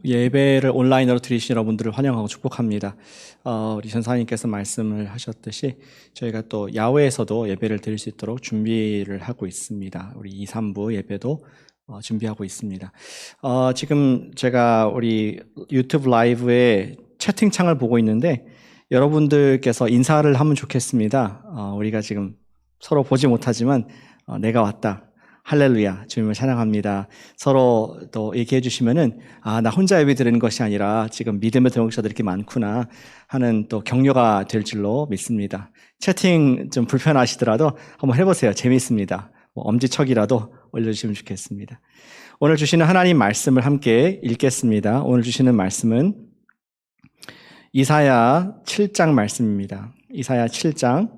예배를 온라인으로 드리신 여러분들을 환영하고 축복합니다. 우리 전사님께서 말씀을 하셨듯이 저희가 또 야외에서도 예배를 드릴 수 있도록 준비를 하고 있습니다. 우리 2, 3부 예배도 준비하고 있습니다. 지금 제가 우리 유튜브 라이브의 채팅창을 보고 있는데 여러분들께서 인사를 하면 좋겠습니다. 우리가 지금 서로 보지 못하지만 내가 왔다. 할렐루야, 주님을 찬양합니다. 서로 또 얘기해 주시면은, 나 혼자 예배 드리는 것이 아니라 지금 믿음의 동역자들이 이렇게 많구나 하는 또 격려가 될 줄로 믿습니다. 채팅 좀 불편하시더라도 한번 해보세요. 재미있습니다. 엄지척이라도 올려주시면 좋겠습니다. 오늘 주시는 하나님 말씀을 함께 읽겠습니다. 오늘 주시는 말씀은 이사야 7장 말씀입니다. 이사야 7장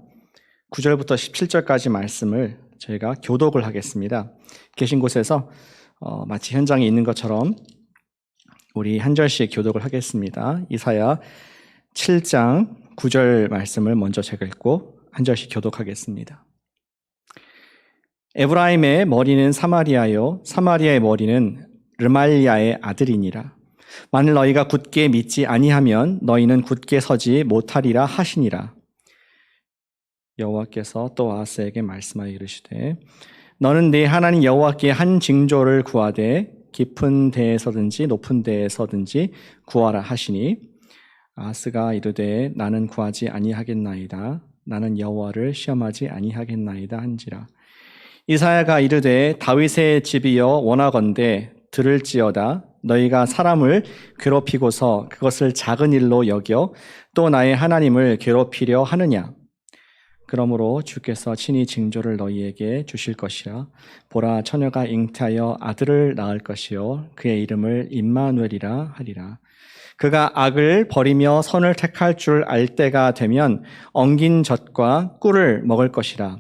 9절부터 17절까지 말씀을 저희가 교독을 하겠습니다. 계신 곳에서 마치 현장에 있는 것처럼 우리 한 절씩 교독을 하겠습니다. 이사야 7장 9절 말씀을 먼저 제가 읽고 한 절씩 교독하겠습니다. 에브라임의 머리는 사마리아요, 사마리아의 머리는 르말리아의 아들이니라. 만일 너희가 굳게 믿지 아니하면 너희는 굳게 서지 못하리라 하시니라. 여호와께서 또 아하스에게 말씀하여 이르시되 너는 네 하나님 여호와께 한 징조를 구하되 깊은 데에서든지 높은 데에서든지 구하라 하시니 아하스가 이르되 나는 구하지 아니하겠나이다. 나는 여호와를 시험하지 아니하겠나이다 한지라. 이사야가 이르되 다윗의 집이여 원하건대 들을지어다. 너희가 사람을 괴롭히고서 그것을 작은 일로 여겨 또 나의 하나님을 괴롭히려 하느냐. 그러므로 주께서 친히 징조를 너희에게 주실 것이라. 보라, 처녀가 잉태하여 아들을 낳을 것이요 그의 이름을 임마누엘이라 하리라. 그가 악을 버리며 선을 택할 줄 알 때가 되면 엉긴 젖과 꿀을 먹을 것이라.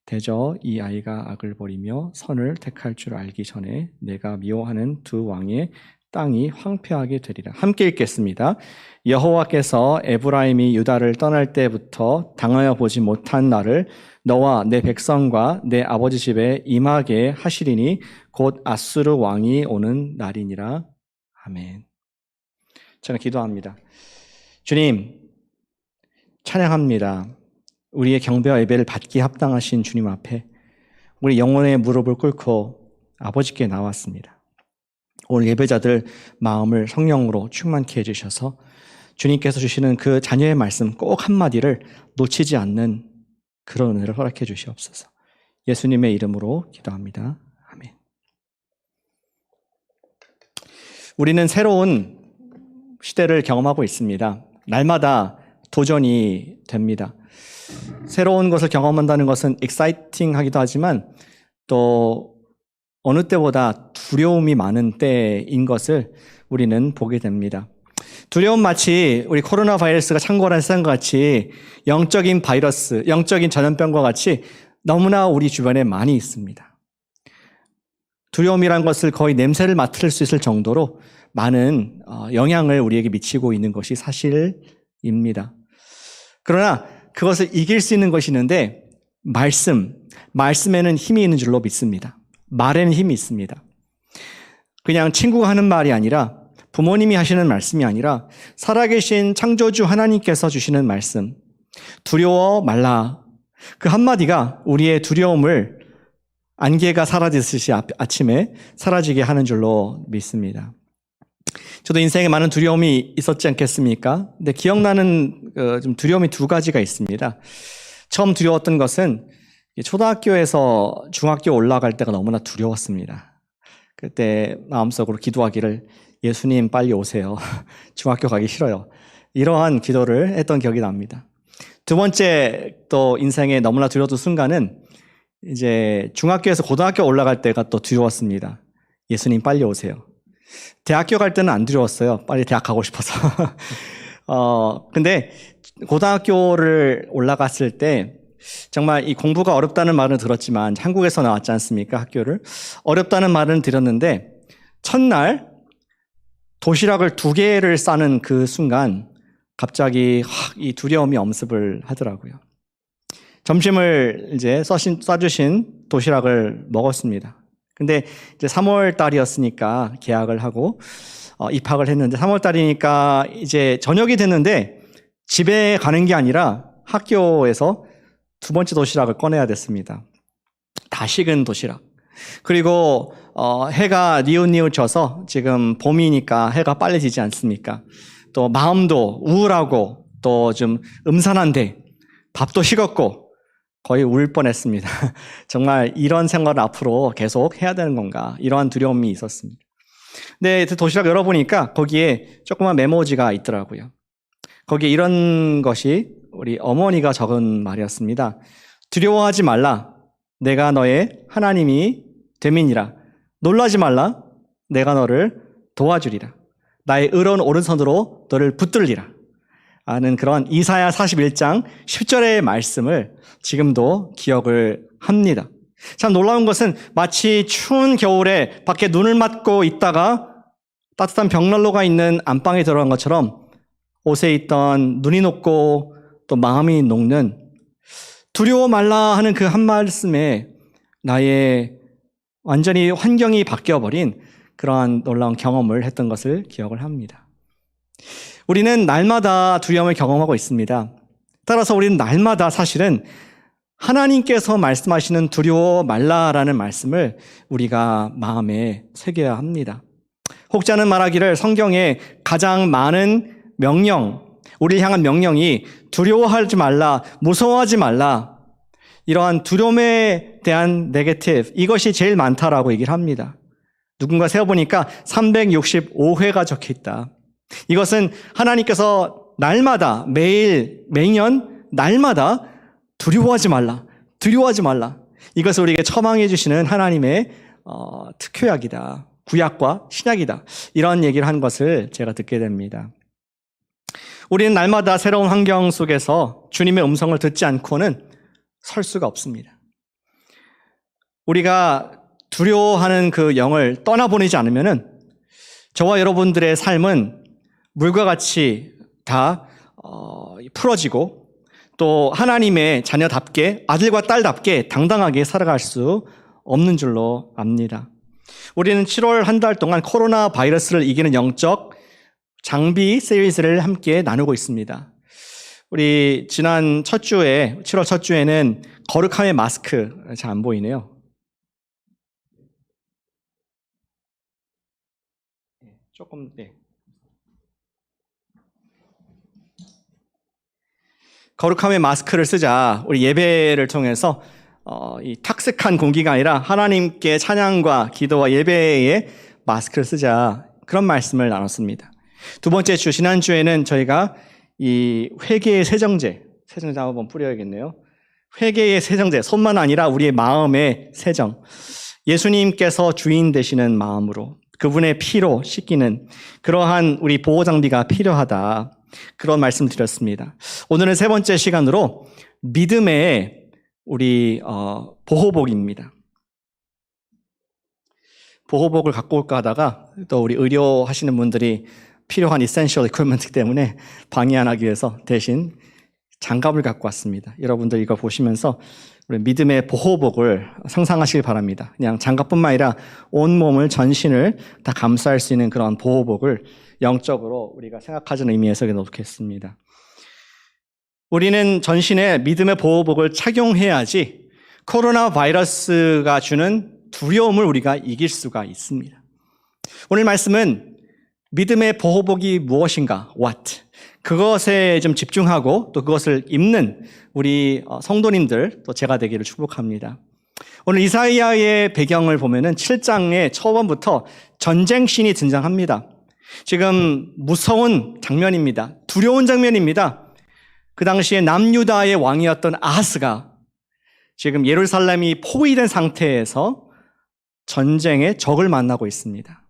대저 이 아이가 악을 버리며 선을 택할 줄 알기 전에 내가 미워하는 두 왕의 땅이 황폐하게 되리라. 함께 읽겠습니다. 여호와께서 에브라임이 유다를 떠날 때부터 당하여 보지 못한 날을 너와 내 백성과 내 아버지 집에 임하게 하시리니 곧 아수르 왕이 오는 날이니라. 아멘. 저는 기도합니다. 주님, 찬양합니다. 우리의 경배와 예배를 받기에 합당하신 주님 앞에 우리 영혼의 무릎을 꿇고 아버지께 나왔습니다. 오늘 예배자들 마음을 성령으로 충만케 해주셔서 주님께서 주시는 그 자녀의 말씀 꼭 한마디를 놓치지 않는 그런 은혜를 허락해 주시옵소서. 예수님의 이름으로 기도합니다. 아멘. 우리는 새로운 시대를 경험하고 있습니다. 날마다 도전이 됩니다. 새로운 것을 경험한다는 것은 익사이팅하기도 하지만 또 어느 때보다 두려움이 많은 때인 것을 우리는 보게 됩니다. 두려움 마치 우리 코로나 바이러스가 창궐한 세상과 같이 영적인 바이러스, 영적인 전염병과 같이 너무나 우리 주변에 많이 있습니다. 두려움이란 것을 거의 냄새를 맡을 수 있을 정도로 많은 영향을 우리에게 미치고 있는 것이 사실입니다. 그러나 그것을 이길 수 있는 것이 있는데 말씀에는 힘이 있는 줄로 믿습니다. 말에는 힘이 있습니다. 그냥 친구가 하는 말이 아니라 부모님이 하시는 말씀이 아니라 살아계신 창조주 하나님께서 주시는 말씀, 두려워 말라. 그 한마디가 우리의 두려움을 안개가 사라지듯이 아침에 사라지게 하는 줄로 믿습니다. 저도 인생에 많은 두려움이 있었지 않겠습니까? 근데 기억나는 좀 두려움이 두 가지가 있습니다. 처음 두려웠던 것은 초등학교에서 중학교 올라갈 때가 너무나 두려웠습니다. 그때 마음속으로 기도하기를 예수님 빨리 오세요. 중학교 가기 싫어요. 이러한 기도를 했던 기억이 납니다. 두 번째 또 인생에 너무나 두려웠던 순간은 이제 중학교에서 고등학교 올라갈 때가 또 두려웠습니다. 예수님 빨리 오세요. 대학교 갈 때는 안 두려웠어요. 빨리 대학 가고 싶어서. 근데 고등학교를 올라갔을 때 정말 이 공부가 어렵다는 말은 들었지만 한국에서 나왔지 않습니까? 학교를. 어렵다는 말은 들었는데 첫날 도시락을 2개를 싸는 그 순간 갑자기 이 두려움이 엄습을 하더라고요. 점심을 이제 싸주신 도시락을 먹었습니다. 근데 이제 3월 달이었으니까 계약을 하고 입학을 했는데 3월 달이니까 이제 저녁이 됐는데 집에 가는 게 아니라 학교에서 두 번째 도시락을 꺼내야 됐습니다. 다 식은 도시락. 그리고 해가 뉘우뉘우져서 지금 봄이니까 해가 빨리 지지 않습니까? 또 마음도 우울하고 또 좀 음산한데 밥도 식었고 거의 울 뻔했습니다. 정말 이런 생활을 앞으로 계속 해야 되는 건가 이러한 두려움이 있었습니다. 근데 도시락 열어보니까 거기에 조그만 메모지가 있더라고요. 거기에 이런 것이 우리 어머니가 적은 말이었습니다. 두려워하지 말라. 내가 너의 하나님이 됨이니라. 놀라지 말라. 내가 너를 도와주리라. 나의 의로운 오른손으로 너를 붙들리라. 하는 그런 이사야 41장 10절의 말씀을 지금도 기억을 합니다. 참 놀라운 것은 마치 추운 겨울에 밖에 눈을 맞고 있다가 따뜻한 벽난로가 있는 안방에 들어간 것처럼 옷에 있던 눈이 녹고 또 마음이 녹는 두려워 말라 하는 그 한 말씀에 나의 완전히 환경이 바뀌어버린 그러한 놀라운 경험을 했던 것을 기억을 합니다. 우리는 날마다 두려움을 경험하고 있습니다. 따라서 우리는 날마다 사실은 하나님께서 말씀하시는 두려워 말라라는 말씀을 우리가 마음에 새겨야 합니다. 혹자는 말하기를 성경에 가장 많은 명령, 우리를 향한 명령이 두려워하지 말라, 무서워하지 말라, 이러한 두려움에 대한 네게티브, 이것이 제일 많다라고 얘기를 합니다. 누군가 세어보니까 365회가 적혀있다. 이것은 하나님께서 날마다 매년 날마다 두려워하지 말라, 두려워하지 말라, 이것을 우리에게 처방해 주시는 하나님의 특효약이다. 구약과 신약이다. 이런 얘기를 한 것을 제가 듣게 됩니다. 우리는 날마다 새로운 환경 속에서 주님의 음성을 듣지 않고는 설 수가 없습니다. 우리가 두려워하는 그 영을 떠나보내지 않으면은 저와 여러분들의 삶은 물과 같이 다 풀어지고 또 하나님의 자녀답게 아들과 딸답게 당당하게 살아갈 수 없는 줄로 압니다. 우리는 7월 한 달 동안 코로나 바이러스를 이기는 영적 장비 시리즈를 함께 나누고 있습니다. 우리 지난 첫 주에 7월 첫 주에는 거룩함의 마스크, 잘 안 보이네요. 조금 거룩함의 마스크를 쓰자. 우리 예배를 통해서 이 탁색한 공기가 아니라 하나님께 찬양과 기도와 예배에 마스크를 쓰자. 그런 말씀을 나눴습니다. 두 번째 주 지난주에는 저희가 이 회개의 세정제 한번 뿌려야겠네요. 회개의 세정제, 손만 아니라 우리의 마음의 세정. 예수님께서 주인 되시는 마음으로 그분의 피로 씻기는 그러한 우리 보호 장비가 필요하다. 그런 말씀 드렸습니다. 오늘은 세 번째 시간으로 믿음의 우리 보호복입니다. 보호복을 갖고 올까 하다가 또 우리 의료 하시는 분들이 필요한 이센셜 이퀴먼트 때문에 방해 안 하기 위해서 대신 장갑을 갖고 왔습니다. 여러분들 이거 보시면서 우리 믿음의 보호복을 상상하시길 바랍니다. 그냥 장갑뿐만 아니라 온몸을 전신을 다 감싸할 수 있는 그런 보호복을 영적으로 우리가 생각하자는 의미에서 놓겠습니다. 우리는 전신에 믿음의 보호복을 착용해야지 코로나 바이러스가 주는 두려움을 우리가 이길 수가 있습니다. 오늘 말씀은 믿음의 보호복이 무엇인가? What? 그것에 좀 집중하고 또 그것을 입는 우리 성도님들 또 제가 되기를 축복합니다. 오늘 이사야의 배경을 보면은 7장의 처음부터 전쟁신이 등장합니다. 지금 무서운 장면입니다. 두려운 장면입니다. 그 당시에 남유다의 왕이었던 아하스가 지금 예루살렘이 포위된 상태에서 전쟁의 적을 만나고 있습니다.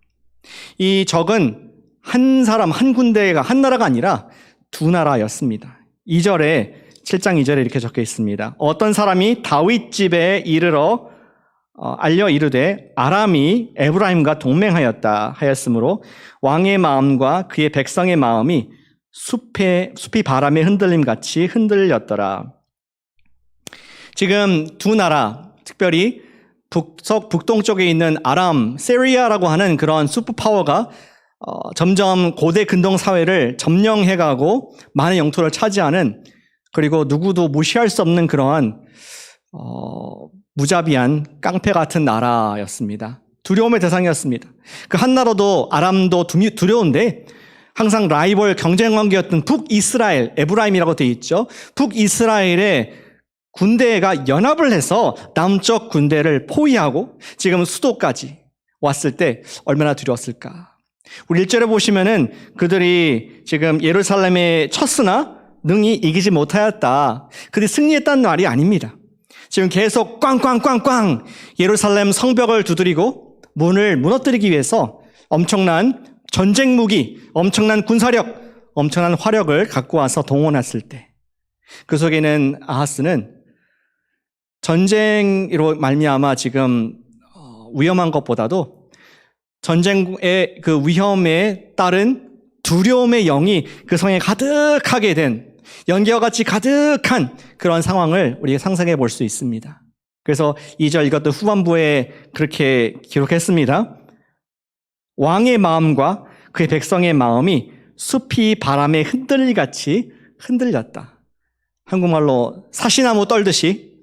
이 적은 한 사람, 한 군데가, 한 나라가 아니라 두 나라였습니다. 7장 2절에 이렇게 적혀 있습니다. 어떤 사람이 다윗 집에 이르러 알려 이르되 아람이 에브라임과 동맹하였다 하였으므로 왕의 마음과 그의 백성의 마음이 숲이 바람에 흔들림같이 흔들렸더라. 지금 두 나라, 특별히 북동쪽에 있는 아람, 시리아라고 하는 그런 슈퍼파워가 점점 고대 근동 사회를 점령해가고 많은 영토를 차지하는, 그리고 누구도 무시할 수 없는 그러한 무자비한 깡패 같은 나라였습니다. 두려움의 대상이었습니다. 그 한나라도 아람도 두려운데 항상 라이벌 경쟁 관계였던 북이스라엘, 에브라임이라고 되어 있죠. 북이스라엘의 군대가 연합을 해서 남쪽 군대를 포위하고 지금 수도까지 왔을 때 얼마나 두려웠을까. 우리 1절에 보시면은 그들이 지금 예루살렘에 쳤으나 능히 이기지 못하였다. 그들이 승리했다는 말이 아닙니다. 지금 계속 꽝꽝꽝꽝 예루살렘 성벽을 두드리고 문을 무너뜨리기 위해서 엄청난 전쟁 무기, 엄청난 군사력, 엄청난 화력을 갖고 와서 동원했을 때 그 속에는 아하스는 전쟁으로 말미암아 지금 위험한 것보다도 전쟁의 그 위험에 따른 두려움의 영이 그 성에 가득하게 된, 연기와 같이 가득한 그런 상황을 우리가 상상해 볼 수 있습니다. 그래서 2절 읽었던 후반부에 그렇게 기록했습니다. 왕의 마음과 그의 백성의 마음이 숲이 바람에 흔들리같이 흔들렸다. 한국말로 사시나무 떨듯이,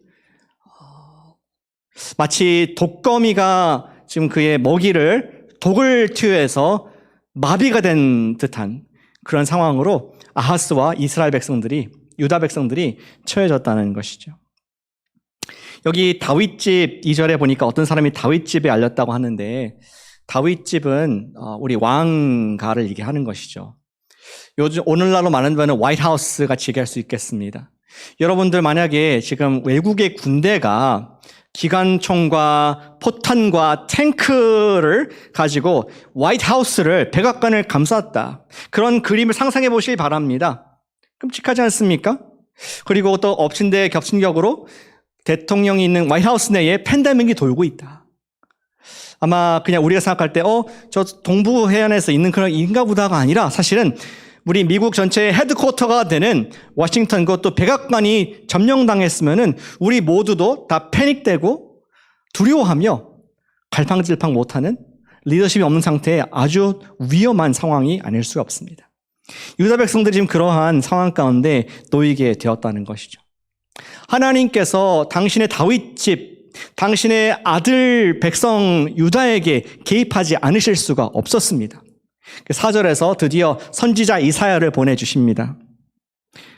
마치 독거미가 지금 그의 먹이를 독을 투여해서 마비가 된 듯한 그런 상황으로 아하스와 이스라엘 백성들이, 유다 백성들이 처해졌다는 것이죠. 여기 다윗집 2절에 보니까 어떤 사람이 다윗집에 알렸다고 하는데, 다윗집은 우리 왕가를 얘기하는 것이죠. 요즘 오늘날로 말하면 화이트하우스 같이 얘기할 수 있겠습니다. 여러분들 만약에 지금 외국의 군대가 기관총과 포탄과 탱크를 가지고 화이트하우스를, 백악관을 감쌌다, 그런 그림을 상상해 보시기 바랍니다. 끔찍하지 않습니까? 그리고 또 엎친 데 겹친 격으로 대통령이 있는 화이트하우스 내에 팬데믹이 돌고 있다. 아마 그냥 우리가 생각할 때 저 동부 해안에서 있는 그런 인가 보다가 아니라, 사실은 우리 미국 전체의 헤드쿼터가 되는 워싱턴, 그것도 백악관이 점령당했으면은 우리 모두도 다 패닉되고 두려워하며 갈팡질팡 못하는, 리더십이 없는 상태의 아주 위험한 상황이 아닐 수가 없습니다. 유다 백성들이 지금 그러한 상황 가운데 놓이게 되었다는 것이죠. 하나님께서 당신의 다윗집, 당신의 아들 백성 유다에게 개입하지 않으실 수가 없었습니다. 4절에서 드디어 선지자 이사야를 보내주십니다.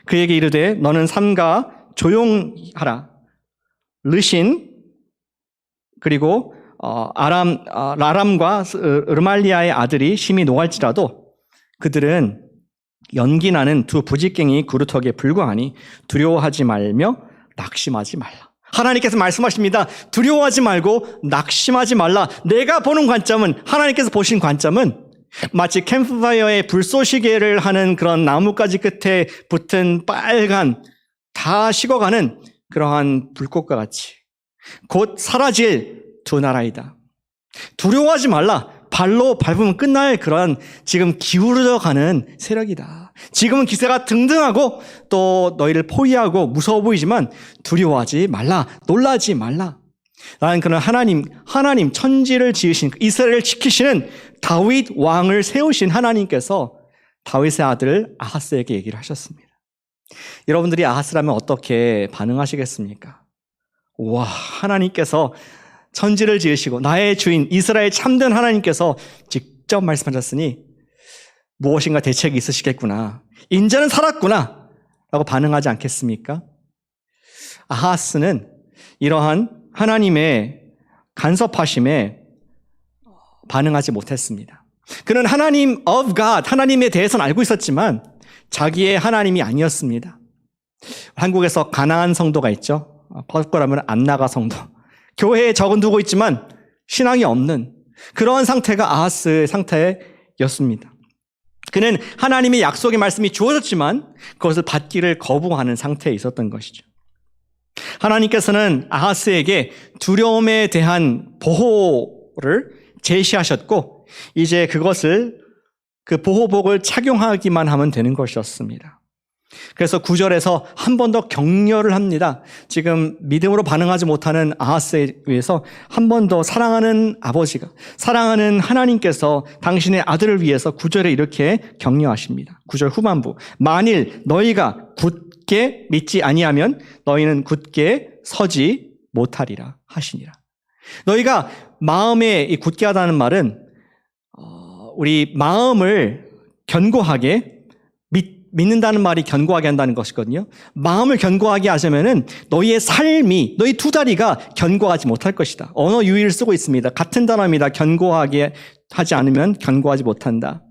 그에게 이르되 너는 삼가 조용하라. 르신, 그리고 라람과 르말리아의 아들이 심히 노할지라도 그들은 연기 나는 두 부직갱이 그루터기에 불과하니 두려워하지 말며 낙심하지 말라. 하나님께서 말씀하십니다. 두려워하지 말고 낙심하지 말라. 내가 보는 관점은, 하나님께서 보신 관점은 마치 캠프파이어에 불쏘시개를 하는 그런 나뭇가지 끝에 붙은 빨간, 다 식어가는 그러한 불꽃과 같이 곧 사라질 두 나라이다. 두려워하지 말라. 발로 밟으면 끝날 그런 지금 기울어져 가는 세력이다. 지금은 기세가 등등하고 또 너희를 포위하고 무서워 보이지만 두려워하지 말라. 놀라지 말라. 라는 그런 하나님 천지를 지으신, 이스라엘을 지키시는 다윗 왕을 세우신 하나님께서 다윗의 아들 아하스에게 얘기를 하셨습니다. 여러분들이 아하스라면 어떻게 반응하시겠습니까? 와, 하나님께서 천지를 지으시고 나의 주인 이스라엘 참된 하나님께서 직접 말씀하셨으니 무엇인가 대책이 있으시겠구나, 인자는 살았구나 라고 반응하지 않겠습니까? 아하스는 이러한 하나님의 간섭하심에 반응하지 못했습니다. 그는 하나님 of God, 하나님에 대해서는 알고 있었지만 자기의 하나님이 아니었습니다. 한국에서 가나안 성도가 있죠. 거꾸로 안나가 성도. 교회에 적어두고 있지만 신앙이 없는 그런 상태가 아하스의 상태였습니다. 그는 하나님의 약속의 말씀이 주어졌지만 그것을 받기를 거부하는 상태에 있었던 것이죠. 하나님께서는 아하스에게 두려움에 대한 보호를 제시하셨고 이제 그것을, 그 보호복을 착용하기만 하면 되는 것이었습니다. 그래서 9절에서 한 번 더 격려를 합니다. 지금 믿음으로 반응하지 못하는 아하스에 의해서 한 번 더 사랑하는 아버지가, 사랑하는 하나님께서 당신의 아들을 위해서 9절에 이렇게 격려하십니다. 9절 후반부. 만일 너희가 굳게 믿지 아니하면 너희는 굳게 서지 못하리라 하시니라. 너희가 마음에 이 굳게 하다는 말은 우리 마음을 견고하게 믿는다는 말이 견고하게 한다는 것이거든요. 마음을 견고하게 하자면은 너희의 삶이, 너희 두 다리가 견고하지 못할 것이다. 언어 유희를 쓰고 있습니다. 같은 단어입니다. 견고하게 하지 않으면 견고하지 못한다.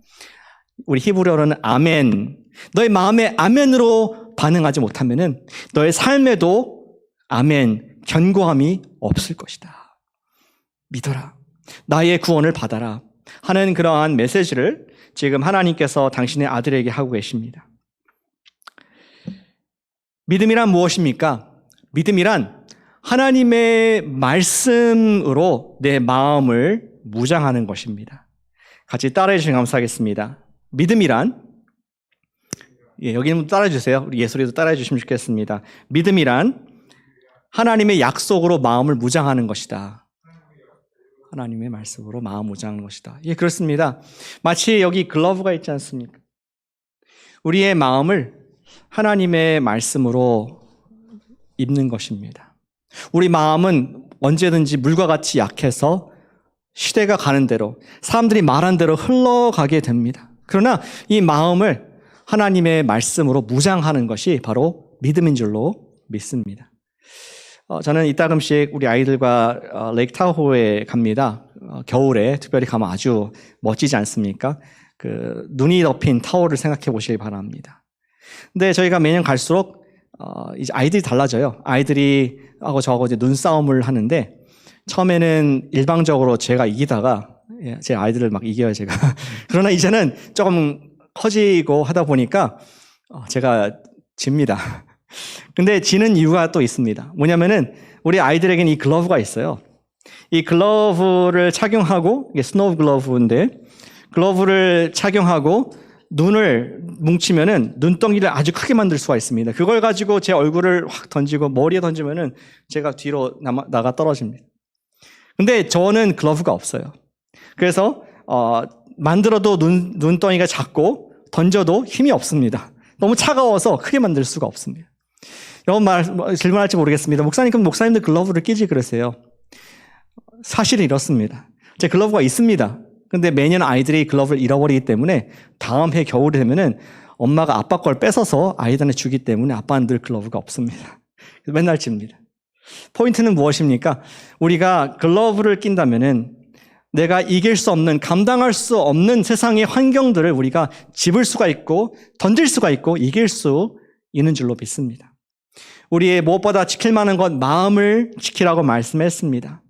우리 히브리어로는 아멘. 너의 마음에 아멘으로 반응하지 못하면은 너의 삶에도 아멘, 견고함이 없을 것이다. 믿어라. 나의 구원을 받아라. 하는 그러한 메시지를 지금 하나님께서 당신의 아들에게 하고 계십니다. 믿음이란 무엇입니까? 믿음이란 하나님의 말씀으로 내 마음을 무장하는 것입니다. 같이 따라해 주시면 감사하겠습니다. 믿음이란, 여기는 따라해 주세요. 우리 예술이도 따라해 주시면 좋겠습니다. 믿음이란 하나님의 약속으로 마음을 무장하는 것이다. 하나님의 말씀으로 마음 무장하는 것이다. 예, 그렇습니다. 마치 여기 글러브가 있지 않습니까? 우리의 마음을 하나님의 말씀으로 입는 것입니다. 우리 마음은 언제든지 물과 같이 약해서 시대가 가는 대로, 사람들이 말한 대로 흘러가게 됩니다. 그러나 이 마음을 하나님의 말씀으로 무장하는 것이 바로 믿음인 줄로 믿습니다. 저는 이따금씩 우리 아이들과 레이크 타호에 갑니다. 겨울에 특별히 가면 아주 멋지지 않습니까? 그 눈이 덮인 타워를 생각해 보시기 바랍니다. 근데 저희가 매년 갈수록 이제 아이들이 달라져요. 아이들이 하고 저하고 이제 눈싸움을 하는데 처음에는 일방적으로 제가 이기다가 제 아이들을 막 이겨요, 제가. 그러나 이제는 조금 커지고 하다 보니까 제가 집니다. 근데 지는 이유가 또 있습니다. 뭐냐면은 우리 아이들에게는 이 글러브가 있어요. 이 글러브를 착용하고, 이게 스노우 글러브인데 글러브를 착용하고 눈을 뭉치면은 눈덩이를 아주 크게 만들 수가 있습니다. 그걸 가지고 제 얼굴을 확 던지고 머리에 던지면은 제가 뒤로 나가 떨어집니다. 근데 저는 글러브가 없어요. 그래서 만들어도 눈덩이가 작고 던져도 힘이 없습니다. 너무 차가워서 크게 만들 수가 없습니다. 여러분 질문할지 모르겠습니다. 목사님, 그럼 목사님들 글러브를 끼지 그러세요? 사실은 이렇습니다. 제 글러브가 있습니다. 근데 매년 아이들이 글러브를 잃어버리기 때문에 다음 해 겨울이 되면은 엄마가 아빠 걸 뺏어서 아이들한테 주기 때문에 아빠는 늘 글러브가 없습니다. 맨날 찝니다. 포인트는 무엇입니까? 우리가 글러브를 낀다면은 내가 이길 수 없는, 감당할 수 없는 세상의 환경들을 우리가 집을 수가 있고 던질 수가 있고 이길 수 있는 줄로 믿습니다. 우리의 무엇보다 지킬 만한 것, 마음을 지키라고 말씀했습니다.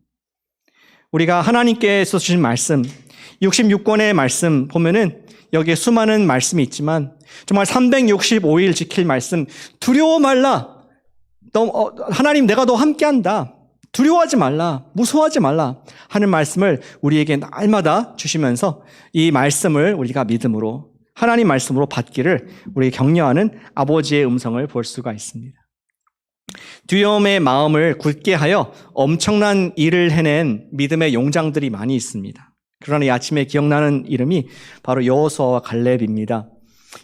우리가 하나님께서 주신 말씀, 66권의 말씀 보면은 여기에 수많은 말씀이 있지만 정말 365일 지킬 말씀, 두려워 말라. 하나님, 내가 너 함께한다. 두려워하지 말라, 무서워하지 말라 하는 말씀을 우리에게 날마다 주시면서 이 말씀을 우리가 믿음으로, 하나님 말씀으로 받기를 우리 격려하는 아버지의 음성을 볼 수가 있습니다. 두려움의 마음을 굳게 하여 엄청난 일을 해낸 믿음의 용장들이 많이 있습니다. 그러나 이 아침에 기억나는 이름이 바로 여호수아와 갈렙입니다.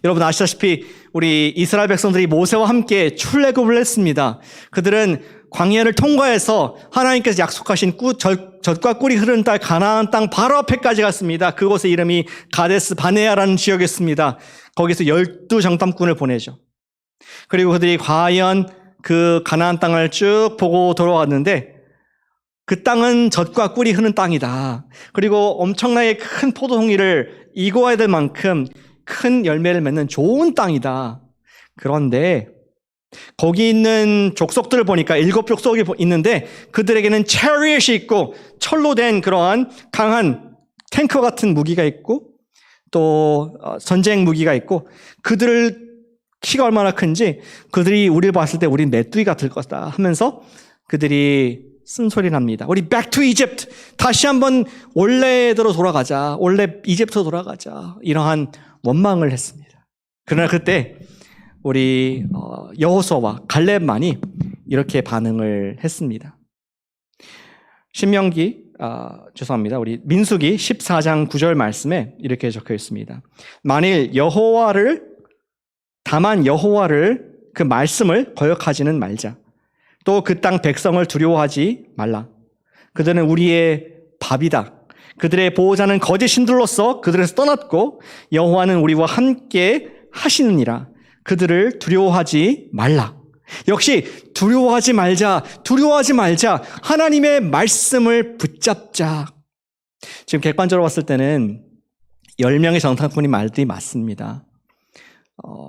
여러분 아시다시피 우리 이스라엘 백성들이 모세와 함께 출애굽을 했습니다. 그들은 광야를 통과해서 하나님께서 약속하신 젖과 꿀이 흐르는 땅 가나안 땅 바로 앞에까지 갔습니다. 그곳의 이름이 가데스 바네아라는 지역이었습니다. 거기서 12정탐꾼을 보내죠. 그리고 그들이 과연 그 가나안 땅을 쭉 보고 돌아왔는데 그 땅은 젖과 꿀이 흐르는 땅이다. 그리고 엄청나게 큰 포도송이를 이고야 될 만큼 큰 열매를 맺는 좋은 땅이다. 그런데 거기 있는 족속들을 보니까 7족속이 있는데 그들에게는 채리엇이 있고 철로 된 그러한 강한 탱크 같은 무기가 있고 또 전쟁 무기가 있고 그들을 키가 얼마나 큰지 그들이 우리를 봤을 때 우린 메뚜기 같을 거다 하면서 그들이 쓴소리를 합니다. 우리 back to Egypt, 다시 한번 원래대로 돌아가자, 원래 이집트로 돌아가자, 이러한 원망을 했습니다. 그러나 그때 우리 여호수아와 갈렙만이 이렇게 반응을 했습니다. 우리 민수기 14장 9절 말씀에 이렇게 적혀 있습니다. 만일 다만 여호와를 그 말씀을 거역하지는 말자. 또 그 땅 백성을 두려워하지 말라. 그들은 우리의 밥이다. 그들의 보호자는 거짓 신들로서 그들에서 떠났고 여호와는 우리와 함께 하시느니라. 그들을 두려워하지 말라. 역시 두려워하지 말자. 하나님의 말씀을 붙잡자. 지금 객관적으로 봤을 때는 10명의 정탐꾼이 말들이 맞습니다.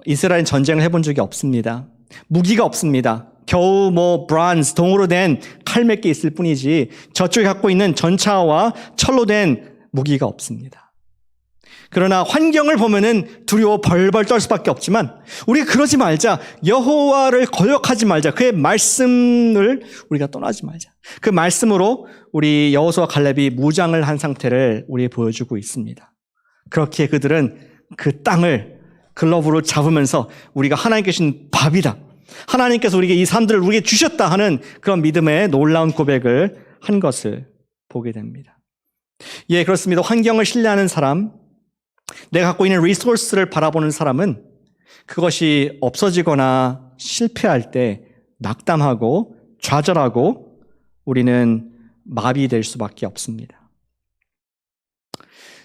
이스라엘 전쟁을 해본 적이 없습니다. 무기가 없습니다. 겨우 브론즈, 동으로 된 칼 몇 개 있을 뿐이지 저쪽에 갖고 있는 전차와 철로 된 무기가 없습니다. 그러나 환경을 보면은 두려워 벌벌 떨 수밖에 없지만 우리가 그러지 말자. 여호와를 거역하지 말자. 그의 말씀을 우리가 떠나지 말자. 그 말씀으로 우리 여호수아 갈렙이 무장을 한 상태를 우리에게 보여주고 있습니다. 그렇게 그들은 그 땅을 글러브로 잡으면서 우리가 하나님께 주신 밥이다. 하나님께서 우리에게 이 사람들을 우리에게 주셨다 하는 그런 믿음의 놀라운 고백을 한 것을 보게 됩니다. 예, 그렇습니다. 환경을 신뢰하는 사람, 내가 갖고 있는 리소스를 바라보는 사람은 그것이 없어지거나 실패할 때 낙담하고 좌절하고 우리는 마비될 수밖에 없습니다.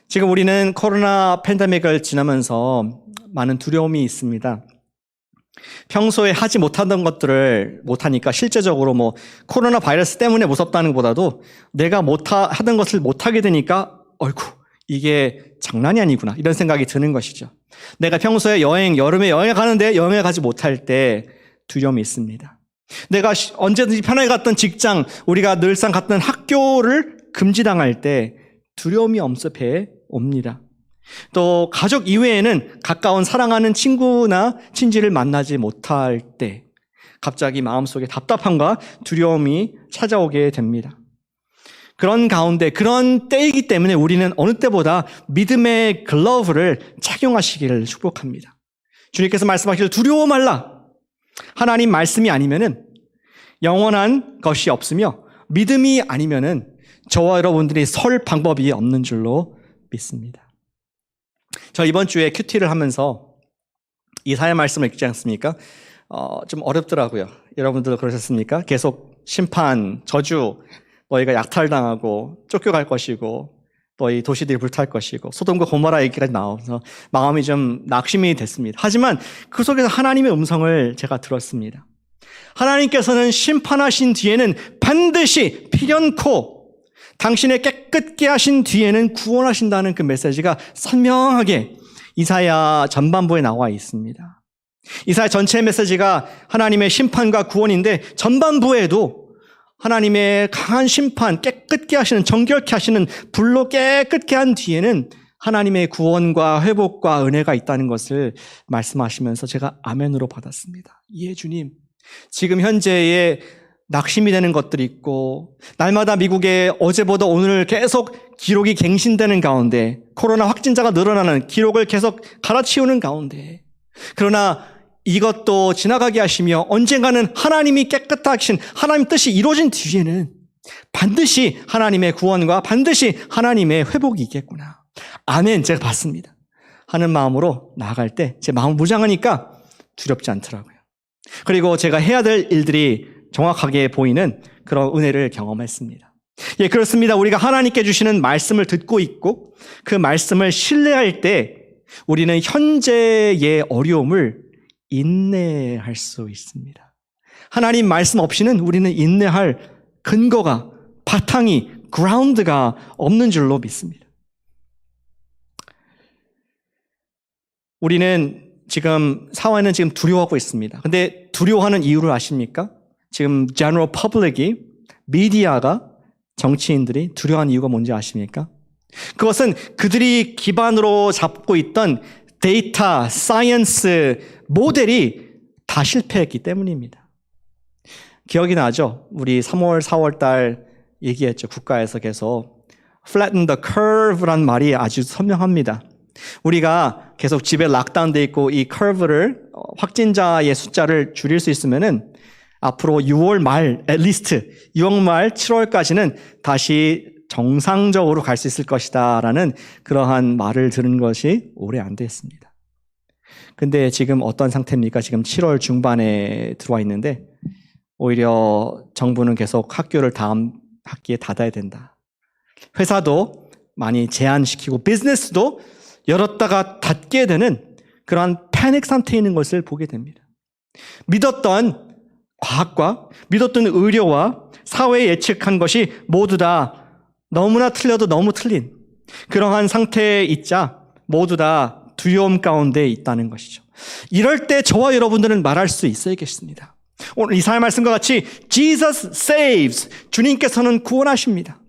지금 우리는 코로나 팬데믹을 지나면서 많은 두려움이 있습니다. 평소에 하지 못하던 것들을 못하니까 실제적으로 코로나 바이러스 때문에 무섭다는 것보다도 내가 하던 것을 못하게 되니까 어이구 이게 장난이 아니구나 이런 생각이 드는 것이죠. 내가 평소에 여름에 여행에 가는데 여행에 가지 못할 때 두려움이 있습니다. 내가 언제든지 편하게 갔던 직장, 우리가 늘상 갔던 학교를 금지당할 때 두려움이 엄습해 옵니다. 또 가족 이외에는 가까운 사랑하는 친구나 친지를 만나지 못할 때 갑자기 마음속에 답답함과 두려움이 찾아오게 됩니다. 그런 가운데 그런 때이기 때문에 우리는 어느 때보다 믿음의 글러브를 착용하시기를 축복합니다. 주님께서 말씀하시길 두려워 말라. 하나님 말씀이 아니면은 영원한 것이 없으며 믿음이 아니면은 저와 여러분들이 설 방법이 없는 줄로 믿습니다. 저 이번 주에 큐티를 하면서 이사야 말씀을 읽지 않습니까? 좀 어렵더라고요. 여러분들도 그러셨습니까? 계속 심판, 저주, 너희가 약탈당하고 쫓겨갈 것이고 너희 도시들이 불탈 것이고 소돔과 고모라 얘기까지 나와서 마음이 좀 낙심이 됐습니다. 하지만 그 속에서 하나님의 음성을 제가 들었습니다. 하나님께서는 심판하신 뒤에는 반드시 필연코 당신의 깨끗게 하신 뒤에는 구원하신다는 그 메시지가 선명하게 이사야 전반부에 나와 있습니다. 이사야 전체 메시지가 하나님의 심판과 구원인데 전반부에도 하나님의 강한 심판, 깨끗게 하시는, 정결케 하시는 불로 깨끗게 한 뒤에는 하나님의 구원과 회복과 은혜가 있다는 것을 말씀하시면서 제가 아멘으로 받았습니다. 예, 주님. 지금 현재의 낙심이 되는 것들이 있고 날마다 미국에 어제보다 오늘 계속 기록이 갱신되는 가운데 코로나 확진자가 늘어나는 기록을 계속 갈아치우는 가운데 그러나 이것도 지나가게 하시며 언젠가는 하나님이 깨끗하신 하나님 뜻이 이루어진 뒤에는 반드시 하나님의 구원과 반드시 하나님의 회복이 있겠구나. 아멘, 제가 봤습니다. 하는 마음으로 나아갈 때 제 마음 무장하니까 두렵지 않더라고요. 그리고 제가 해야 될 일들이 정확하게 보이는 그런 은혜를 경험했습니다. 예, 그렇습니다. 우리가 하나님께 주시는 말씀을 듣고 있고 그 말씀을 신뢰할 때 우리는 현재의 어려움을 인내할 수 있습니다. 하나님 말씀 없이는 우리는 인내할 근거가, 바탕이, 그라운드가 없는 줄로 믿습니다. 우리는 지금 사회는 지금 두려워하고 있습니다. 근데 두려워하는 이유를 아십니까? 지금 general public이, 미디어가, 정치인들이 두려워하는 이유가 뭔지 아십니까? 그것은 그들이 기반으로 잡고 있던 데이터, 사이언스, 모델이 다 실패했기 때문입니다. 기억이 나죠? 우리 3월, 4월 달 얘기했죠. 국가에서 계속 flatten the curve란 말이 아주 선명합니다. 우리가 계속 집에 락다운돼 있고 이 커브를 확진자의 숫자를 줄일 수 있으면은 앞으로 6월 말, at least 6월 말 7월까지는 다시 정상적으로 갈 수 있을 것이다 라는 그러한 말을 들은 것이 오래 안 됐습니다. 근데 지금 어떤 상태입니까? 지금 7월 중반에 들어와 있는데 오히려 정부는 계속 학교를 다음 학기에 닫아야 된다. 회사도 많이 제한시키고 비즈니스도 열었다가 닫게 되는 그러한 패닉 상태에 있는 것을 보게 됩니다. 믿었던 과학과 믿었던 의료와 사회에 예측한 것이 모두 다 너무나 틀려도 너무 틀린 그러한 상태에 있자 모두 다 두려움 가운데 있다는 것이죠. 이럴 때 저와 여러분들은 말할 수 있어야겠습니다. 오늘 이사야 말씀과 같이 Jesus saves, 주님께서는 구원하십니다.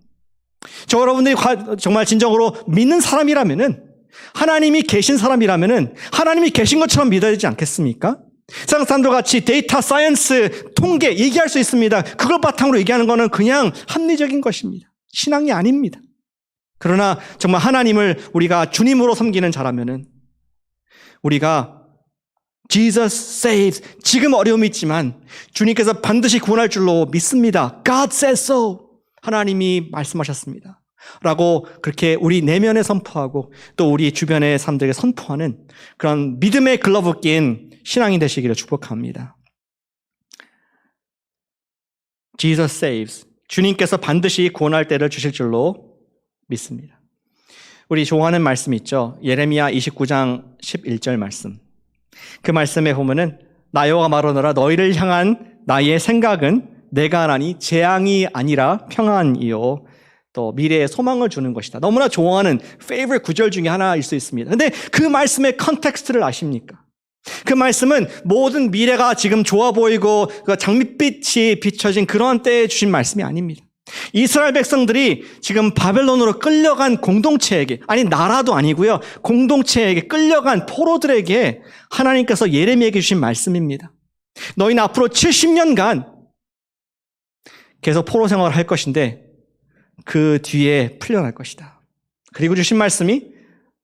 저 여러분들이 정말 진정으로 믿는 사람이라면은, 하나님이 계신 사람이라면은 하나님이 계신 것처럼 믿어야 되지 않겠습니까? 세상 사람들 같이 데이터 사이언스, 통계 얘기할 수 있습니다. 그걸 바탕으로 얘기하는 거는 그냥 합리적인 것입니다. 신앙이 아닙니다. 그러나 정말 하나님을 우리가 주님으로 섬기는 자라면은 우리가 Jesus saves, 지금 어려움이 있지만 주님께서 반드시 구원할 줄로 믿습니다. God says so. 하나님이 말씀하셨습니다. 라고 그렇게 우리 내면에 선포하고 또 우리 주변의 사람들에게 선포하는 그런 믿음의 글러브 낀 신앙이 되시기를 축복합니다. Jesus saves. 주님께서 반드시 구원할 때를 주실 줄로 믿습니다. 우리 좋아하는 말씀 있죠. 예레미야 29장 11절 말씀. 그 말씀에 보면은 나 여호와가 말하노라 너희를 향한 나의 생각은 내가 하나니 재앙이 아니라 평안이요 또 미래의 소망을 주는 것이다. 너무나 좋아하는 favorite 구절 중에 하나일 수 있습니다. 근데 그 말씀의 컨텍스트를 아십니까? 그 말씀은 모든 미래가 지금 좋아 보이고 장밋빛이 비춰진 그런 때에 주신 말씀이 아닙니다. 이스라엘 백성들이 지금 바벨론으로 끌려간 공동체에게, 아니 나라도 아니고요, 공동체에게 끌려간 포로들에게 하나님께서 예레미야에게 주신 말씀입니다. 너희는 앞으로 70년간 계속 포로 생활을 할 것인데 그 뒤에 풀려날 것이다. 그리고 주신 말씀이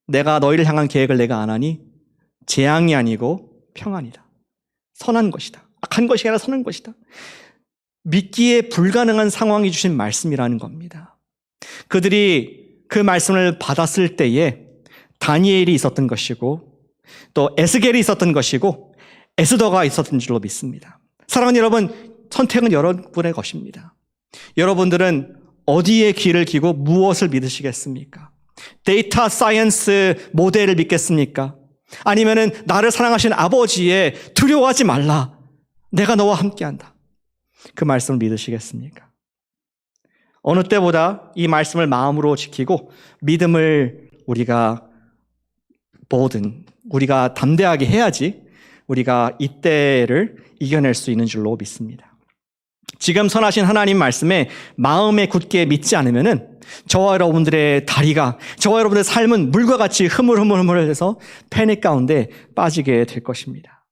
내가 너희를 향한 계획을 내가 안 하니 재앙이 아니고 평안이다. 선한 것이다. 악한 것이 아니라 선한 것이다. 믿기에 불가능한 상황이 주신 말씀이라는 겁니다. 그들이 그 말씀을 받았을 때에 다니엘이 있었던 것이고 또 에스겔이 있었던 것이고 에스더가 있었던 줄로 믿습니다. 사랑하는 여러분, 선택은 여러분의 것입니다. 여러분들은 어디에 귀를 기고 무엇을 믿으시겠습니까? 데이터 사이언스 모델을 믿겠습니까? 아니면은 나를 사랑하시는 아버지의 두려워하지 말라, 내가 너와 함께한다, 그 말씀을 믿으시겠습니까? 어느 때보다 이 말씀을 마음으로 지키고 믿음을 우리가 우리가 담대하게 해야지 우리가 이 때를 이겨낼 수 있는 줄로 믿습니다. 지금 선하신 하나님 말씀에 마음에 굳게 믿지 않으면은 저와 여러분들의 다리가, 저와 여러분들의 삶은 물과 같이 흐물흐물해서 패닉 가운데 빠지게 될 것입니다.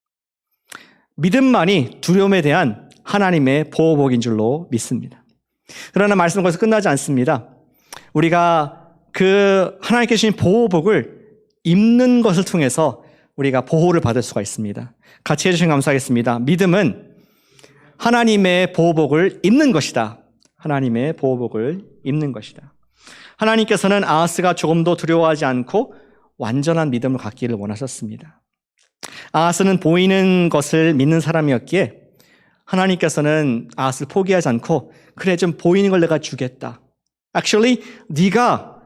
믿음만이 두려움에 대한 하나님의 보호복인 줄로 믿습니다. 그러나 말씀은 거기서 끝나지 않습니다. 우리가 그 하나님께 주신 보호복을 입는 것을 통해서 우리가 보호를 받을 수가 있습니다. 같이 해주시면 감사하겠습니다. 믿음은 하나님의 보호복을 입는 것이다. 하나님의 보호복을 입는 것이다. 하나님께서는 아하스가 조금도 두려워하지 않고 완전한 믿음을 갖기를 원하셨습니다. 아하스는 보이는 것을 믿는 사람이었기에 하나님께서는 아하스를 포기하지 않고 그래 좀 보이는 걸 내가 주겠다. Actually, 네가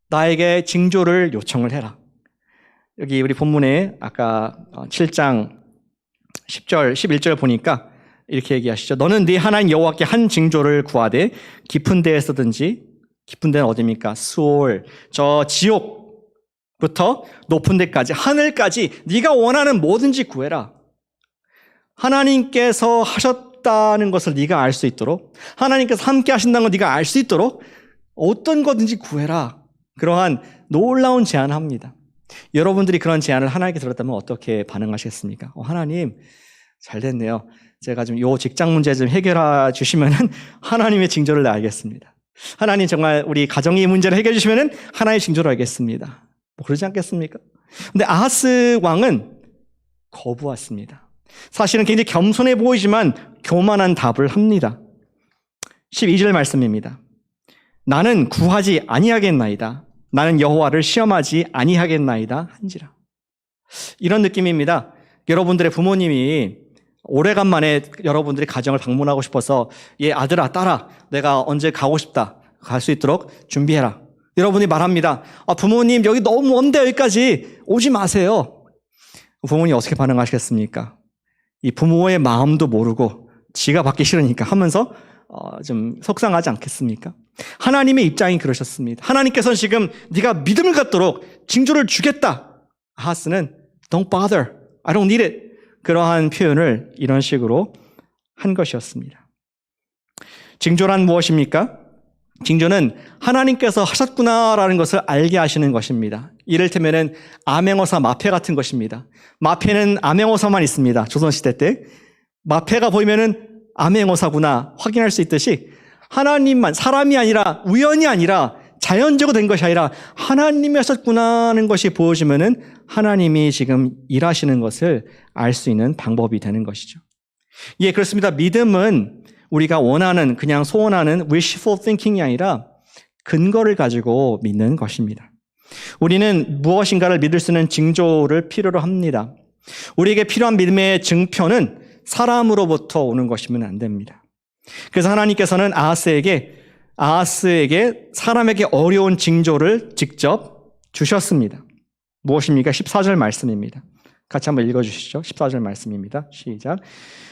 나에게 징조를 요청을 해라. 여기 우리 본문에 아까 7장 10절, 11절 보니까 이렇게 얘기하시죠. 너는 네 하나님 여호와께 한 징조를 구하되 깊은 데에서든지, 깊은 데는 어디입니까? 수올, 저 지옥부터 높은 데까지, 하늘까지 네가 원하는 뭐든지 구해라. 하나님께서 하셨다는 것을 네가 알 수 있도록, 하나님께서 함께 하신다는 걸 네가 알 수 있도록 어떤 거든지 구해라. 그러한 놀라운 제안을 합니다. 여러분들이 그런 제안을 하나님께 들었다면 어떻게 반응하시겠습니까? 하나님 잘 됐네요. 제가 좀 요 직장 문제 좀 해결해 주시면은 하나님의 징조를 알겠습니다. 하나님 정말 우리 가정의 문제를 해결해 주시면은 하나님의 징조를 알겠습니다. 뭐 그러지 않겠습니까? 근데 아하스 왕은 거부했습니다. 사실은 굉장히 겸손해 보이지만 교만한 답을 합니다. 12절 말씀입니다. 나는 구하지 아니하겠나이다. 나는 여호와를 시험하지 아니하겠나이다 한지라. 이런 느낌입니다. 여러분들의 부모님이 오래간만에 여러분들이 가정을 방문하고 싶어서 아들아 딸아 내가 언제 가고 싶다. 갈 수 있도록 준비해라. 여러분이 말합니다. 부모님 여기 너무 먼데 여기까지 오지 마세요. 부모님 어떻게 반응하시겠습니까? 이 부모의 마음도 모르고 지가 받기 싫으니까 하면서 좀 속상하지 않겠습니까? 하나님의 입장이 그러셨습니다. 하나님께서는 지금 네가 믿음을 갖도록 징조를 주겠다. 아하스는 Don't bother. I don't need it. 그러한 표현을 이런 식으로 한 것이었습니다. 징조란 무엇입니까? 징조는 하나님께서 하셨구나라는 것을 알게 하시는 것입니다. 이를테면은 암행어사 마패 같은 것입니다. 마패는 암행어사만 있습니다. 조선시대 때. 마패가 보이면은 암행어사구나 확인할 수 있듯이 하나님만, 사람이 아니라 우연이 아니라 자연적으로 된 것이 아니라 하나님이 하셨구나 하는 것이 보여지면은 하나님이 지금 일하시는 것을 알 수 있는 방법이 되는 것이죠. 예, 그렇습니다. 믿음은 우리가 원하는, 그냥 소원하는 wishful thinking이 아니라 근거를 가지고 믿는 것입니다. 우리는 무엇인가를 믿을 수 있는 징조를 필요로 합니다. 우리에게 필요한 믿음의 증표는 사람으로부터 오는 것이면 안 됩니다. 그래서 하나님께서는 아하스에게 사람에게 어려운 징조를 직접 주셨습니다. 무엇입니까? 14절 말씀입니다. 같이 한번 읽어주시죠. 14절 말씀입니다. 시작.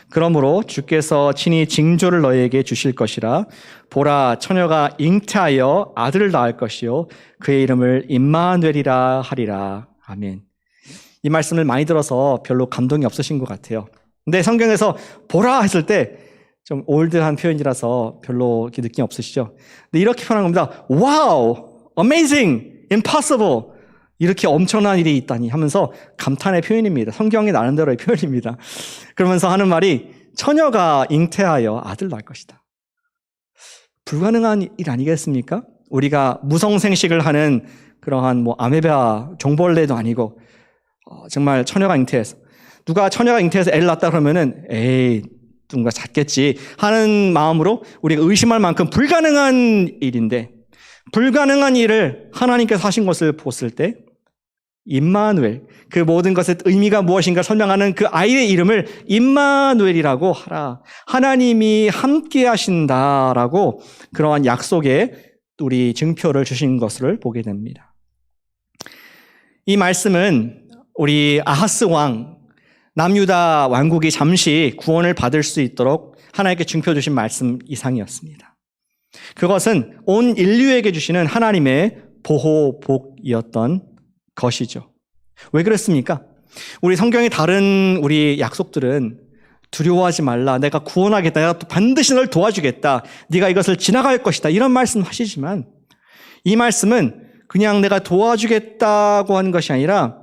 그러므로 주께서 친히 징조를 너희에게 주실 것이라. 보라, 처녀가 잉태하여 아들을 낳을 것이요 그의 이름을 임마누엘이라 하리라. 아멘. 이 말씀을 많이 들어서 별로 감동이 없으신 것 같아요. 근데 성경에서 보라 했을 때 좀 올드한 표현이라서 별로 느낌 없으시죠? 근데 이렇게 표현한 겁니다. 와우, amazing, impossible. 이렇게 엄청난 일이 있다니 하면서 감탄의 표현입니다. 성경이 나름대로의 표현입니다. 그러면서 하는 말이 처녀가 잉태하여 아들 낳을 것이다. 불가능한 일 아니겠습니까? 우리가 무성생식을 하는 그러한 아메바 종벌레도 아니고 정말 처녀가 잉태해서 누가 처녀가 잉태해서 애를 낳았다 그러면은 에이 누군가 잤겠지 하는 마음으로 우리가 의심할 만큼 불가능한 일인데 불가능한 일을 하나님께서 하신 것을 보았을 때 임마누엘, 그 모든 것의 의미가 무엇인가 설명하는 그 아이의 이름을 임마누엘이라고 하라. 하나님이 함께 하신다라고 그러한 약속에 우리 증표를 주신 것을 보게 됩니다. 이 말씀은 우리 아하스 왕, 남유다 왕국이 잠시 구원을 받을 수 있도록 하나님께 증표 주신 말씀 이상이었습니다. 그것은 온 인류에게 주시는 하나님의 보호복이었던 것이죠. 왜 그랬습니까? 우리 성경의 다른 우리 약속들은 두려워하지 말라. 내가 구원하겠다. 내가 반드시 널 도와주겠다. 네가 이것을 지나갈 것이다. 이런 말씀 하시지만 이 말씀은 그냥 내가 도와주겠다고 하는 것이 아니라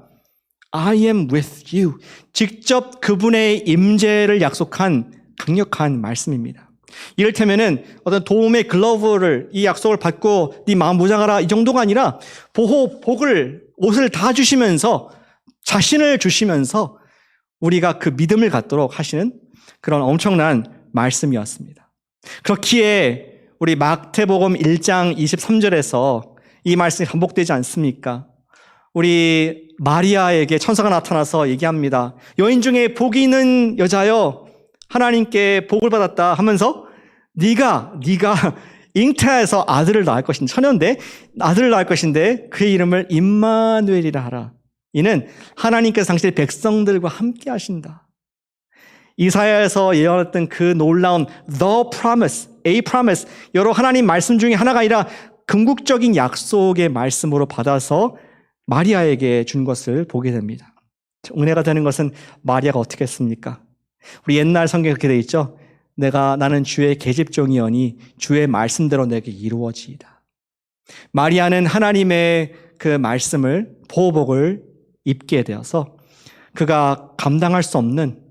I am with you. 직접 그분의 임재를 약속한 강력한 말씀입니다. 이를테면은 어떤 도움의 글러브를 이 약속을 받고 네 마음 무장하라 이 정도가 아니라 보호복을 옷을 다 주시면서 자신을 주시면서 우리가 그 믿음을 갖도록 하시는 그런 엄청난 말씀이었습니다. 그렇기에 우리 마태복음 1장 23절에서 이 말씀이 반복되지 않습니까? 우리 마리아에게 천사가 나타나서 얘기합니다. 여인 중에 복이 있는 여자여 하나님께 복을 받았다 하면서 네가 잉태해서 아들을 낳을 것인데 처녀인데 아들을 낳을 것인데 그의 이름을 임마누엘이라 하라. 이는 하나님께서 당신의 백성들과 함께 하신다. 이사야에서 예언했던 그 놀라운 the promise, a promise 여러 하나님 말씀 중에 하나가 아니라 궁극적인 약속의 말씀으로 받아서 마리아에게 준 것을 보게 됩니다. 은혜가 되는 것은 마리아가 어떻게 했습니까? 우리 옛날 성경에 그렇게 되어 있죠. 나는 주의 계집종이오니 주의 말씀대로 내게 이루어지이다. 마리아는 하나님의 그 말씀을 보호복을 입게 되어서 그가 감당할 수 없는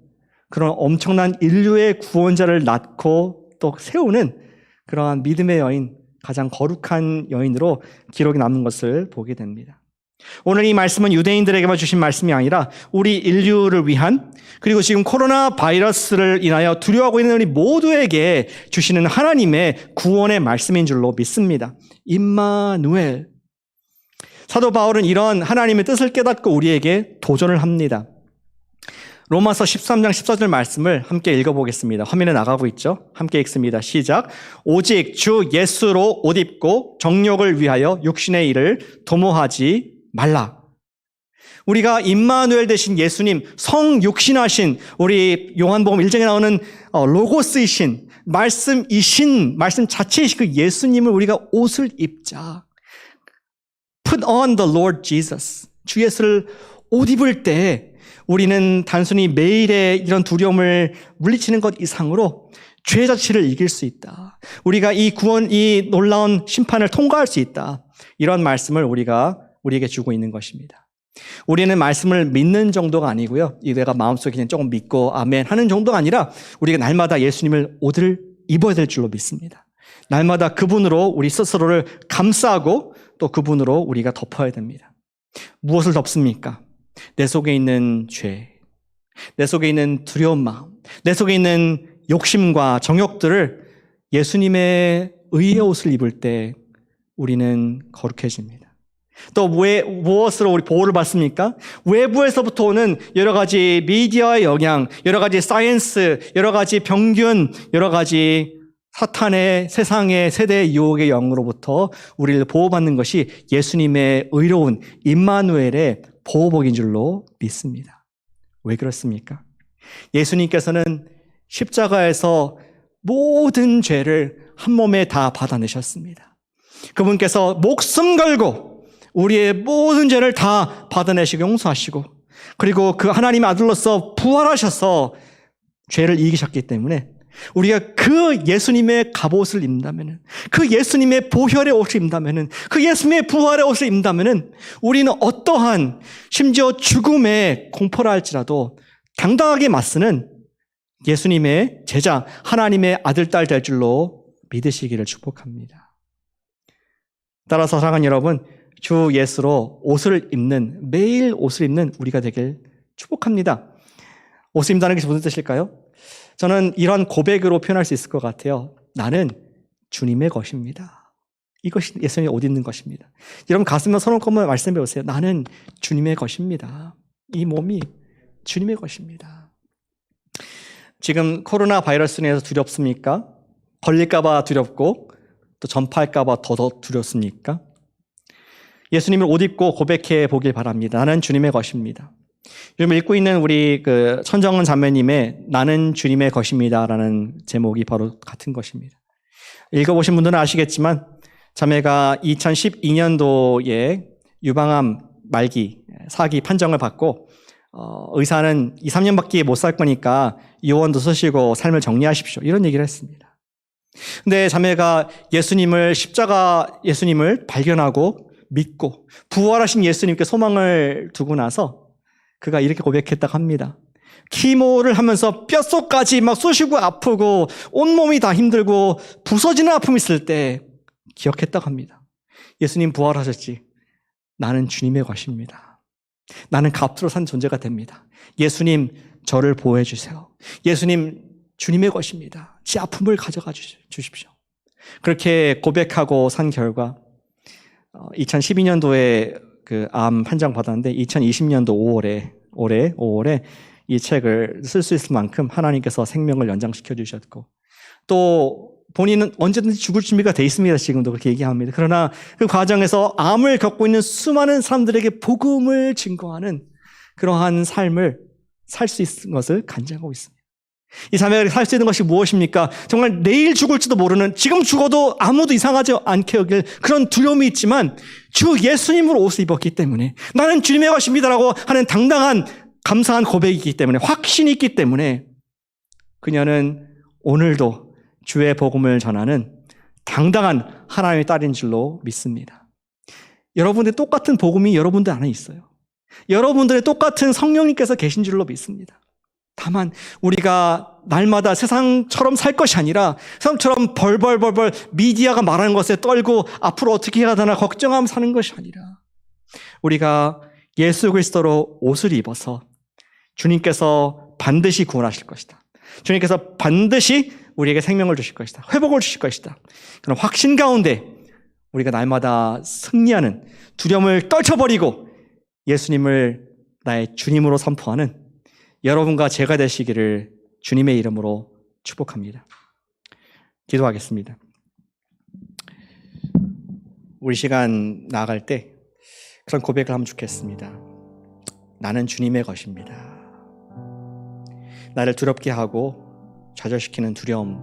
그런 엄청난 인류의 구원자를 낳고 또 세우는 그러한 믿음의 여인, 가장 거룩한 여인으로 기록이 남는 것을 보게 됩니다. 오늘 이 말씀은 유대인들에게만 주신 말씀이 아니라 우리 인류를 위한, 그리고 지금 코로나 바이러스를 인하여 두려워하고 있는 우리 모두에게 주시는 하나님의 구원의 말씀인 줄로 믿습니다. 임마누엘. 사도 바울은 이런 하나님의 뜻을 깨닫고 우리에게 도전을 합니다. 로마서 13장 14절 말씀을 함께 읽어보겠습니다. 화면에 나가고 있죠? 함께 읽습니다. 시작. 오직 주 예수로 옷 입고 정욕을 위하여 육신의 일을 도모하지 말라. 우리가 임마누엘 되신 예수님, 성육신하신 우리 요한복음 1장에 나오는 로고스이신 말씀이신 말씀 자체이신 그 예수님을 우리가 옷을 입자. Put on the Lord Jesus. 주 예수를 옷 입을 때 우리는 단순히 매일의 이런 두려움을 물리치는 것 이상으로 죄 자체를 이길 수 있다. 우리가 이 구원, 이 놀라운 심판을 통과할 수 있다. 이런 말씀을 우리에게 주고 있는 것입니다. 우리는 말씀을 믿는 정도가 아니고요. 내가 마음속에 그냥 조금 믿고 아멘 하는 정도가 아니라 우리가 날마다 예수님을 옷을 입어야 될 줄로 믿습니다. 날마다 그분으로 우리 스스로를 감싸고 또 그분으로 우리가 덮어야 됩니다. 무엇을 덮습니까? 내 속에 있는 죄, 내 속에 있는 두려운 마음, 내 속에 있는 욕심과 정욕들을 예수님의 의의 옷을 입을 때 우리는 거룩해집니다. 또 무엇으로 우리 보호를 받습니까? 외부에서부터 오는 여러 가지 미디어의 영향, 여러 가지 사이언스, 여러 가지 병균, 여러 가지 사탄의 세상의 세대의 유혹의 영으로부터 우리를 보호받는 것이 예수님의 의로운 임마누엘의 보호복인 줄로 믿습니다. 왜 그렇습니까? 예수님께서는 십자가에서 모든 죄를 한 몸에 다 받아내셨습니다. 그분께서 목숨 걸고 우리의 모든 죄를 다 받아내시고 용서하시고, 그리고 그 하나님의 아들로서 부활하셔서 죄를 이기셨기 때문에 우리가 그 예수님의 갑옷을 입는다면, 그 예수님의 보혈의 옷을 입는다면, 그 예수님의 부활의 옷을 입는다면 우리는 어떠한 심지어 죽음의 공포라 할지라도 당당하게 맞서는 예수님의 제자, 하나님의 아들, 딸 될 줄로 믿으시기를 축복합니다. 따라서 사랑하는 여러분, 주 예수로 옷을 입는, 매일 옷을 입는 우리가 되길 축복합니다. 옷을 입는다는 게 무슨 뜻일까요? 저는 이런 고백으로 표현할 수 있을 것 같아요. 나는 주님의 것입니다. 이것이 예수님의 옷 입는 것입니다. 여러분 가슴에 손을 얹고 말씀해 보세요. 나는 주님의 것입니다. 이 몸이 주님의 것입니다. 지금 코로나 바이러스로 인해서 두렵습니까? 걸릴까 봐 두렵고 또 전파할까 봐 더 두렵습니까? 예수님을 옷 입고 고백해 보길 바랍니다. 나는 주님의 것입니다. 요즘 읽고 있는 우리 천정은 자매님의 나는 주님의 것입니다라는 제목이 바로 같은 것입니다. 읽어보신 분들은 아시겠지만 자매가 2012년도에 유방암 말기 4기 판정을 받고 의사는 2, 3년밖에 못 살 거니까 요원도 쓰시고 삶을 정리하십시오. 이런 얘기를 했습니다. 근데 자매가 십자가 예수님을 발견하고 믿고 부활하신 예수님께 소망을 두고 나서 그가 이렇게 고백했다고 합니다. 키모를 하면서 뼛속까지 막 쑤시고 아프고 온몸이 다 힘들고 부서지는 아픔이 있을 때 기억했다고 합니다. 예수님 부활하셨지. 나는 주님의 것입니다. 나는 값으로 산 존재가 됩니다. 예수님 저를 보호해 주세요. 예수님 주님의 것입니다. 제 아픔을 가져가 주십시오. 그렇게 고백하고 산 결과 2012년도에 그 암 판정 받았는데 2020년도 5월에 이 책을 쓸 수 있을 만큼 하나님께서 생명을 연장시켜 주셨고, 또 본인은 언제든지 죽을 준비가 돼 있습니다. 지금도 그렇게 얘기합니다. 그러나 그 과정에서 암을 겪고 있는 수많은 사람들에게 복음을 증거하는 그러한 삶을 살 수 있는 것을 간증하고 있습니다. 이 자매가 살 수 있는 것이 무엇입니까? 정말 내일 죽을지도 모르는, 지금 죽어도 아무도 이상하지 않게 여길 그런 두려움이 있지만 주 예수님으로 옷을 입었기 때문에 나는 주님의 것입니다라고 하는 당당한 감사한 고백이기 때문에, 확신이 있기 때문에 그녀는 오늘도 주의 복음을 전하는 당당한 하나님의 딸인 줄로 믿습니다. 여러분들의 똑같은 복음이 여러분들 안에 있어요. 여러분들의 똑같은 성령님께서 계신 줄로 믿습니다. 다만 우리가 날마다 세상처럼 살 것이 아니라 세상처럼 벌벌 미디어가 말하는 것에 떨고 앞으로 어떻게 해야 되나 걱정하며 사는 것이 아니라 우리가 예수 그리스도로 옷을 입어서 주님께서 반드시 구원하실 것이다. 주님께서 반드시 우리에게 생명을 주실 것이다. 회복을 주실 것이다. 그런 확신 가운데 우리가 날마다 승리하는, 두려움을 떨쳐버리고 예수님을 나의 주님으로 선포하는 여러분과 제가 되시기를 주님의 이름으로 축복합니다. 기도하겠습니다. 우리 시간 나아갈 때 그런 고백을 하면 좋겠습니다. 나는 주님의 것입니다. 나를 두렵게 하고 좌절시키는 두려움,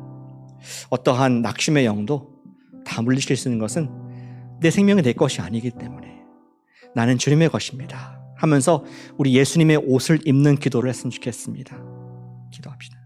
어떠한 낙심의 영도 다 물리칠 수 있는 것은 내 생명이 내 것이 아니기 때문에 나는 주님의 것입니다 하면서 우리 예수님의 옷을 입는 기도를 했으면 좋겠습니다. 기도합시다.